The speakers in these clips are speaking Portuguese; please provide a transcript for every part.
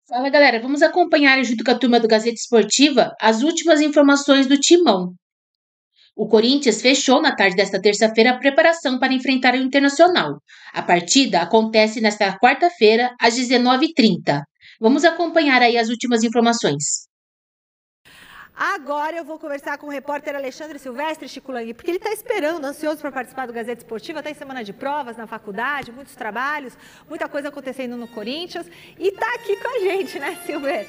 Fala galera, vamos acompanhar junto com a turma do Gazeta Esportiva as últimas informações do Timão. O Corinthians fechou na tarde desta terça-feira a preparação para enfrentar o Internacional. A partida acontece nesta quarta-feira às 19h30. Vamos acompanhar aí as últimas informações. Agora eu vou conversar com o repórter Alexandre Silvestre, Chico Lang, porque ele está esperando, ansioso para participar do Gazeta Esportiva, está em semana de provas na faculdade, muitos trabalhos, muita coisa acontecendo no Corinthians e está aqui com a gente, né, Silver?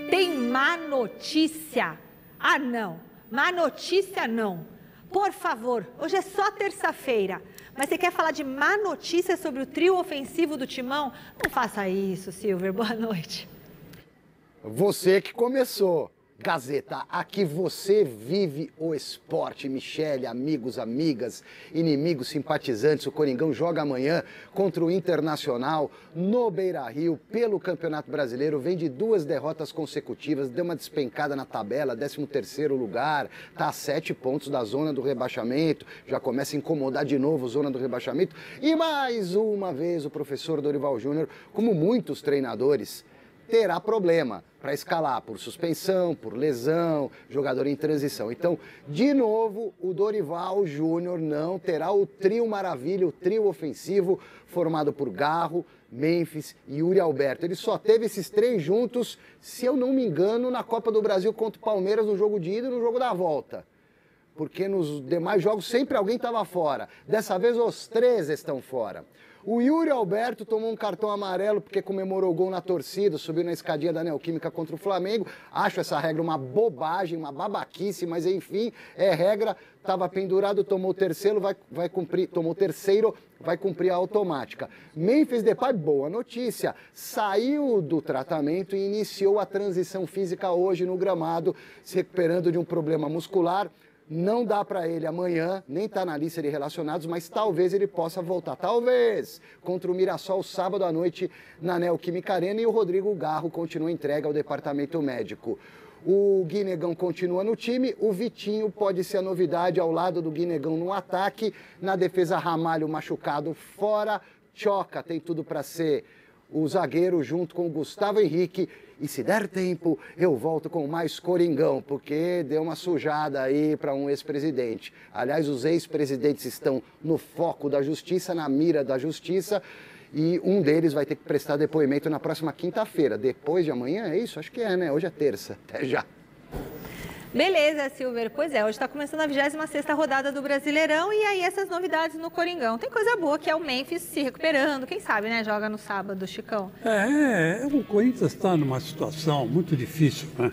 Tem má notícia? Ah, não. Má notícia, não. Por favor, hoje é só terça-feira, mas você quer falar de má notícia sobre o trio ofensivo do Timão? Não faça isso, Silver. Boa noite. Você que começou. Gazeta, aqui você vive o esporte. Michele, amigos, amigas, inimigos, simpatizantes. O Coringão joga amanhã contra o Internacional no Beira-Rio pelo Campeonato Brasileiro. Vem de 2 derrotas consecutivas, deu uma despencada na tabela, 13º lugar, está a 7 pontos da zona do rebaixamento, já começa a incomodar de novo a zona do rebaixamento. E mais uma vez o professor Dorival Júnior, como muitos treinadores, terá problema para escalar por suspensão, por lesão, jogador em transição. Então, de novo, o Dorival Júnior não terá o trio maravilha, o trio ofensivo formado por Garro, Mênfis e Yuri Alberto. Ele só teve esses 3 juntos, se eu não me engano, na Copa do Brasil contra o Palmeiras, no jogo de ida e no jogo da volta. Porque nos demais jogos sempre alguém estava fora. Dessa vez os 3 estão fora. O Yuri Alberto tomou um cartão amarelo porque comemorou o gol na torcida, subiu na escadinha da Neoquímica contra o Flamengo. Acho essa regra uma bobagem, uma babaquice, mas enfim, é regra. Estava pendurado, tomou o terceiro, vai cumprir, tomou o terceiro, vai cumprir a automática. Mênfis Depay, boa notícia, saiu do tratamento e iniciou a transição física hoje no gramado, se recuperando de um problema muscular. Não dá para ele amanhã, nem está na lista de relacionados, mas talvez ele possa voltar. Talvez, contra o Mirassol, sábado à noite, na Neoquímica Arena. E o Rodrigo Garro continua entregue ao departamento médico. O Guinegão continua no time, o Vitinho pode ser a novidade ao lado do Guinegão no ataque. Na defesa, Ramalho machucado fora, Choca tem tudo para ser o zagueiro junto com o Gustavo Henrique. E se der tempo, eu volto com mais Coringão, porque deu uma sujada aí para um ex-presidente. Aliás, os ex-presidentes estão no foco da justiça, na mira da justiça, e um deles vai ter que prestar depoimento na próxima quinta-feira. Depois de amanhã, é isso? Acho que é, né? Hoje é terça. Até já. Beleza, Silver. Pois é, hoje está começando a 26ª rodada do Brasileirão e aí essas novidades no Coringão. Tem coisa boa que é o Mênfis se recuperando, quem sabe, né? Joga no sábado, Chicão. O Corinthians está numa situação muito difícil, né?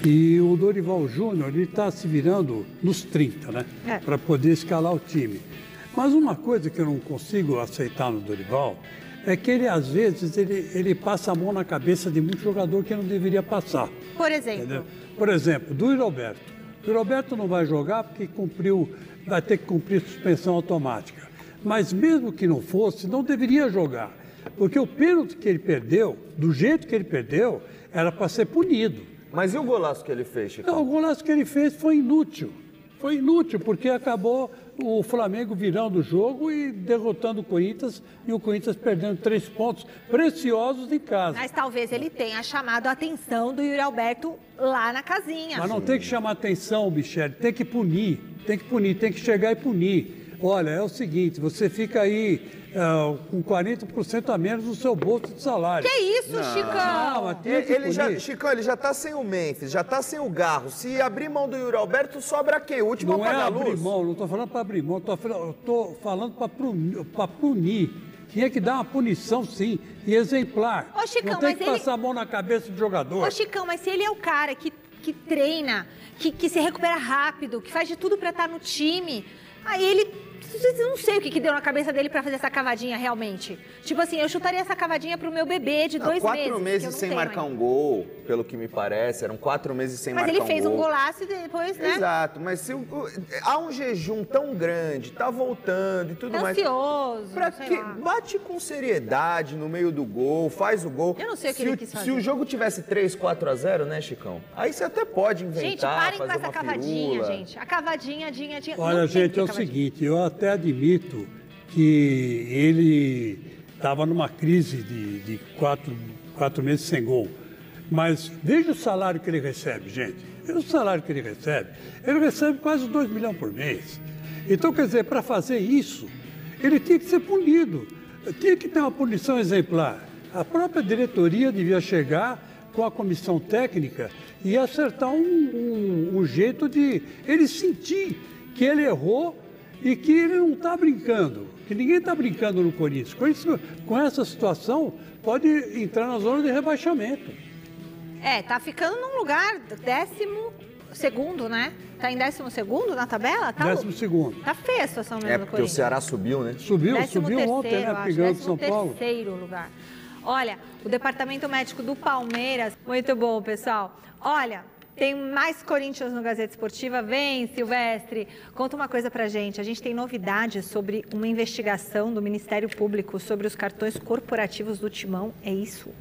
E o Dorival Júnior, ele está se virando nos 30, né? Para poder escalar o time. Mas uma coisa que eu não consigo aceitar no Dorival é que ele, às vezes, ele passa a mão na cabeça de muito jogador que não deveria passar. Por exemplo? Entendeu? Por exemplo, do Yuri Alberto. O Yuri Alberto não vai jogar porque vai ter que cumprir suspensão automática. Mas mesmo que não fosse, não deveria jogar. Porque o pênalti que ele perdeu, do jeito que ele perdeu, era para ser punido. Mas e o golaço que ele fez, Chico? Não, o golaço que ele fez foi inútil. Foi inútil, porque acabou o Flamengo virando o jogo e derrotando o Corinthians, e o Corinthians perdendo 3 pontos preciosos em casa. Mas talvez ele tenha chamado a atenção do Yuri Alberto lá na casinha. Mas não tem que chamar atenção, Michele, tem que punir, tem que chegar e punir. Olha, é o seguinte, você fica aí com 40% a menos no seu bolso de salário. Que isso, Chicão? Chicão, ele já está sem o Mênfis, já está sem o Garro. Se abrir mão do Yuri Alberto, sobra quem? O último a apagar a luz? Não é abrir mão, não estou falando para abrir mão, estou falando para punir. Tinha que dar uma punição, sim, e exemplar. Ô, Chicão, não tem que passar a mão na cabeça do jogador. Ô, Chicão, mas se ele é o cara que treina, que se recupera rápido, que faz de tudo para estar no time, aí ele... Eu não sei o que deu na cabeça dele pra fazer essa cavadinha realmente. Tipo assim, eu chutaria essa cavadinha pro meu bebê de 2 meses. 4 meses sem marcar um gol, pelo que me parece. Eram 4 meses sem marcar um gol. Mas ele fez um golaço e depois, né? Exato, mas se há um jejum tão grande, tá voltando e tudo mais. Ansioso, pra que bate com seriedade no meio do gol, faz o gol. Eu não sei o que ele quis fazer. Se o jogo tivesse 3-4-0, né, Chicão? Aí você até pode inventar, gente, parem fazer com essa uma cavadinha, firula. gente. A cavadinha, Olha, gente, é o seguinte, eu até admito que ele estava numa crise de 4 meses sem gol. Mas veja o salário que ele recebe, gente. Veja o salário que ele recebe. Ele recebe quase 2 milhões por mês. Então, quer dizer, para fazer isso, ele tinha que ser punido. Tinha que ter uma punição exemplar. A própria diretoria devia chegar com a comissão técnica e acertar um jeito de ele sentir que ele errou e que ele não está brincando, que ninguém está brincando no Corinthians. O Corinthians, com essa situação, pode entrar na zona de rebaixamento. Tá ficando num lugar 12º, né? Tá em 12º na tabela? Tá 12º. Tá feia a situação mesmo do porque Corinthians. o Ceará subiu, né? Subiu ontem, né? Pegando São Paulo. 13º lugar. Olha, o departamento médico do Palmeiras, muito bom, pessoal. Olha, tem mais Corinthians no Gazeta Esportiva. Vem, Silvestre, conta uma coisa pra gente. A gente tem novidades sobre uma investigação do Ministério Público sobre os cartões corporativos do Timão. É isso?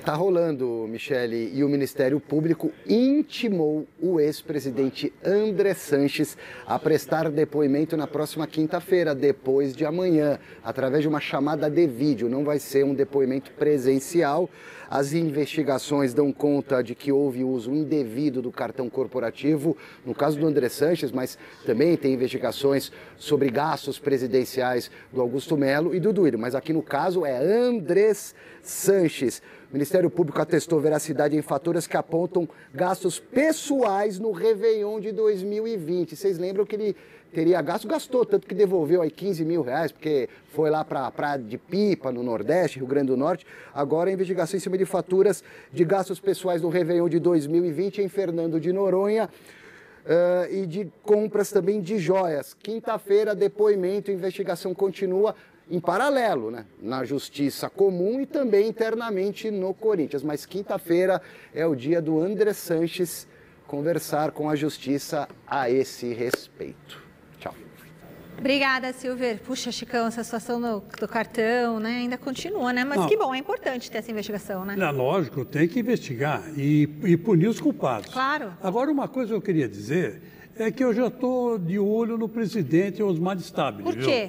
Tá rolando, Michele, e o Ministério Público intimou o ex-presidente André Sanches a prestar depoimento na próxima quinta-feira, depois de amanhã, através de uma chamada de vídeo. Não vai ser um depoimento presencial. As investigações dão conta de que houve uso indevido do cartão corporativo, no caso do André Sanches, mas também tem investigações sobre gastos presidenciais do Augusto Melo e do Duílio. Mas aqui no caso é Andrés Sanches. O Ministério Público atestou veracidade em faturas que apontam gastos pessoais no Réveillon de 2020. Vocês lembram que ele teria gastou, tanto que devolveu aí 15 mil reais, porque foi lá para a Praia de Pipa, no Nordeste, Rio Grande do Norte. Agora a investigação em cima de faturas de gastos pessoais no Réveillon de 2020 em Fernando de Noronha. E de compras também de joias. Quinta-feira, depoimento, investigação continua em paralelo, né? Na Justiça Comum e também internamente no Corinthians. Mas quinta-feira é o dia do André Sanches conversar com a Justiça a esse respeito. Tchau. Obrigada, Silver. Puxa, Chicão, essa situação do cartão, né, ainda continua, né? Mas que bom, é importante ter essa investigação, né? Lógico, tem que investigar e punir os culpados. Claro. Agora, uma coisa que eu queria dizer é que eu já estou de olho no presidente Osmar Stabile. Por quê?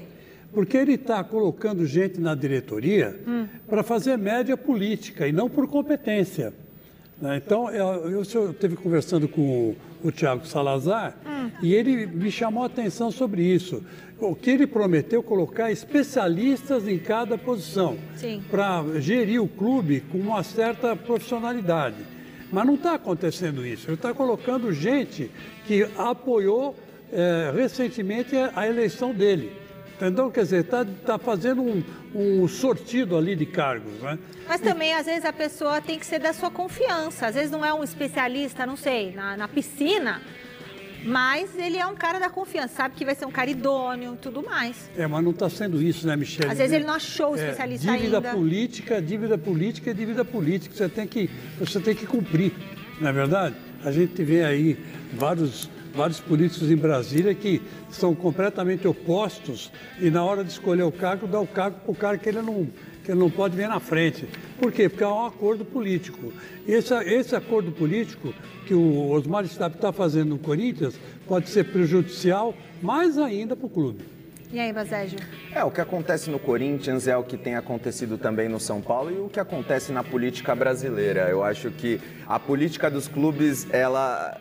Porque ele está colocando gente na diretoria para fazer média política e não por competência. Então, eu esteve conversando com o Thiago Salazar e ele me chamou a atenção sobre isso. O que ele prometeu colocar especialistas em cada posição para gerir o clube com uma certa profissionalidade. Mas não está acontecendo isso. Ele está colocando gente que apoiou recentemente a eleição dele. Entendeu? Quer dizer, está fazendo um sortido ali de cargos, né? Mas também, às vezes, a pessoa tem que ser da sua confiança. Às vezes não é um especialista, não sei, na piscina, mas ele é um cara da confiança, sabe que vai ser um cara idôneo e tudo mais. Mas não está sendo isso, né, Michele? Às vezes ele não achou o especialista dívida ainda. Dívida política é dívida política. Você tem que cumprir, não é verdade? A gente vê aí vários políticos em Brasília que são completamente opostos e na hora de escolher o cargo, dá o cargo para o cara que ele não pode ver na frente. Por quê? Porque é um acordo político. E esse acordo político que o Osmar Stabile está fazendo no Corinthians pode ser prejudicial mais ainda para o clube. E aí, Baségio? O que acontece no Corinthians é o que tem acontecido também no São Paulo e o que acontece na política brasileira. Eu acho que a política dos clubes, ela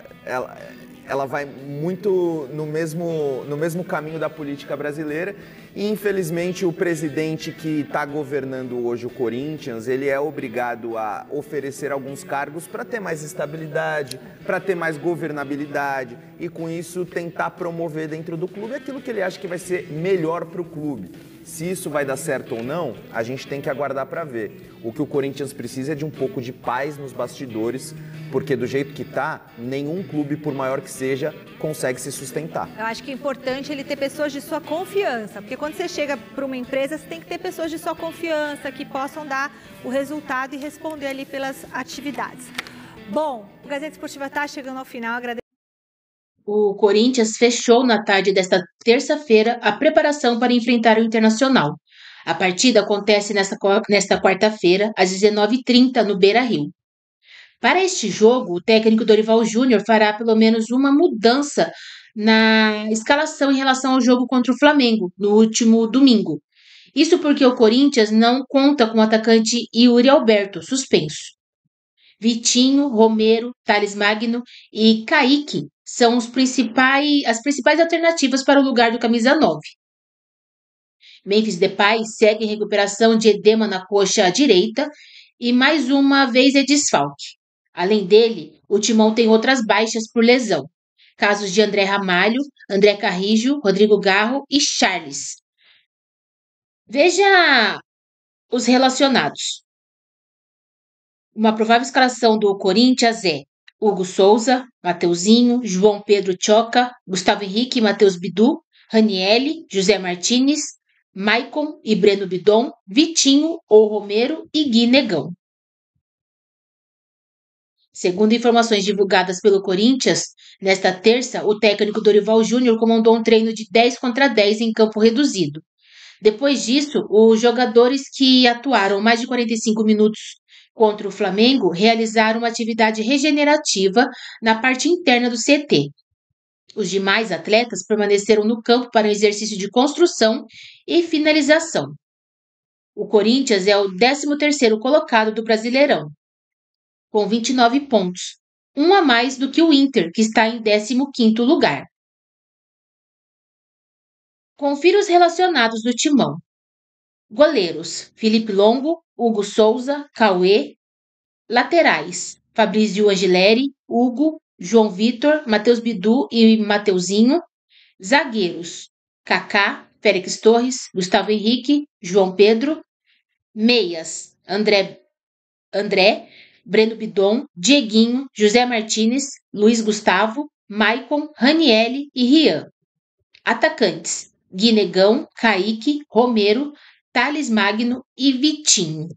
vai muito no mesmo caminho da política brasileira e, infelizmente, o presidente que está governando hoje o Corinthians, ele é obrigado a oferecer alguns cargos para ter mais estabilidade, para ter mais governabilidade e, com isso, tentar promover dentro do clube aquilo que ele acha que vai ser melhor para o clube. Se isso vai dar certo ou não, a gente tem que aguardar para ver. O que o Corinthians precisa é de um pouco de paz nos bastidores, porque do jeito que está, nenhum clube, por maior que seja, consegue se sustentar. Eu acho que é importante ele ter pessoas de sua confiança, porque quando você chega para uma empresa, você tem que ter pessoas de sua confiança, que possam dar o resultado e responder ali pelas atividades. Bom, o Gazeta Esportiva está chegando ao final, O Corinthians fechou na tarde desta terça-feira a preparação para enfrentar o Internacional. A partida acontece nesta quarta-feira, às 19h30, no Beira-Rio. Para este jogo, o técnico Dorival Júnior fará pelo menos uma mudança na escalação em relação ao jogo contra o Flamengo, no último domingo. Isso porque o Corinthians não conta com o atacante Yuri Alberto, suspenso. Vitinho, Romero, Thales Magno e Kaique são as principais alternativas para o lugar do camisa 9. Memphis Depay segue em recuperação de edema na coxa direita e mais uma vez é desfalque. Além dele, o Timão tem outras baixas por lesão. Casos de André Ramalho, André Carrijo, Rodrigo Garro e Charles. Veja os relacionados. Uma provável escalação do Corinthians é Hugo Souza, Mateuzinho, João Pedro Choca, Gustavo Henrique, Matheus Bidu, Ranielli, José Martinez, Maicon e Breno Bidon, Vitinho ou Romero e Gui Negão. Segundo informações divulgadas pelo Corinthians, nesta terça, o técnico Dorival Júnior comandou um treino de 10 contra 10 em campo reduzido. Depois disso, os jogadores que atuaram mais de 45 minutos contra o Flamengo realizaram uma atividade regenerativa na parte interna do CT. Os demais atletas permaneceram no campo para um exercício de construção e finalização. O Corinthians é o 13º colocado do Brasileirão, com 29 pontos, um a mais do que o Inter, que está em 15º lugar. Confira os relacionados do Timão. Goleiros: Felipe Longo, Hugo Souza, Cauê. Laterais: Fabrício Angileri, Hugo, João Vitor, Matheus Bidu e Mateuzinho. Zagueiros: Kaká, Félix Torres, Gustavo Henrique, João Pedro. Meias: André, Breno Bidon, Dieguinho, José Martinez, Luiz Gustavo, Maicon, Ranielli e Rian. Atacantes: Gui Negão, Kaique, Romero, Thales Magno e Vitinho.